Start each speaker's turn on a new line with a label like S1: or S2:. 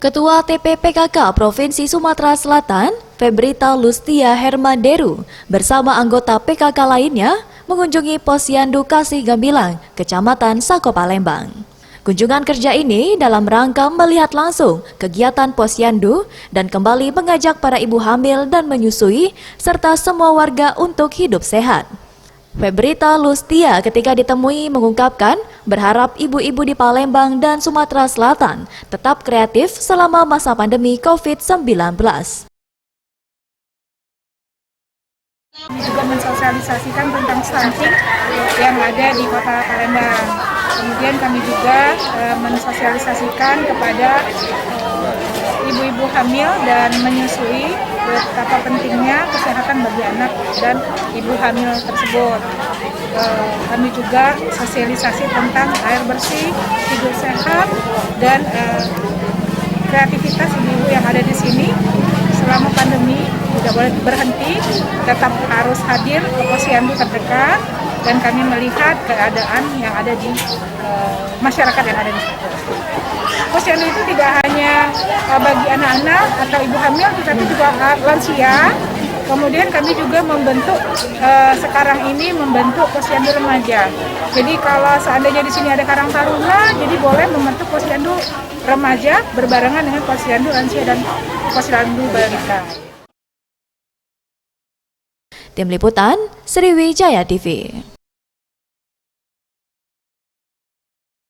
S1: Ketua TPPKK Provinsi Sumatera Selatan, Febrita Lustia Hermanderu, bersama anggota PKK lainnya mengunjungi Posyandu Kasih Gambilang, Kecamatan Sako Palembang. Kunjungan kerja ini dalam rangka melihat langsung kegiatan Posyandu dan kembali mengajak para ibu hamil dan menyusui serta semua warga untuk hidup sehat. Febrita Lustia ketika ditemui mengungkapkan berharap ibu-ibu di Palembang dan Sumatera Selatan tetap kreatif selama masa pandemi COVID-19.
S2: Kami juga mensosialisasikan tentang stunting yang ada di kota Palembang. Kemudian kami juga mensosialisasikan kepada ibu-ibu hamil dan menyusui betapa pentingnya kesehatan bagi anak dan ibu hamil tersebut. Kami juga sosialisasi tentang air bersih, hidup sehat, dan kreativitas ibu-ibu yang ada di sini selama pandemi tidak boleh berhenti, tetap harus hadir ke posyandu terdekat dan kami melihat keadaan yang ada di masyarakat yang ada di situ. Posyandu itu tidak hanya bagi anak-anak atau ibu hamil, tetapi juga lansia. Kemudian kami juga membentuk sekarang ini membentuk posyandu remaja. Jadi kalau seandainya di sini ada Karang Taruna, jadi boleh membentuk posyandu remaja berbarengan dengan posyandu lansia dan posyandu balita.
S1: Tim Liputan, Sriwijaya TV.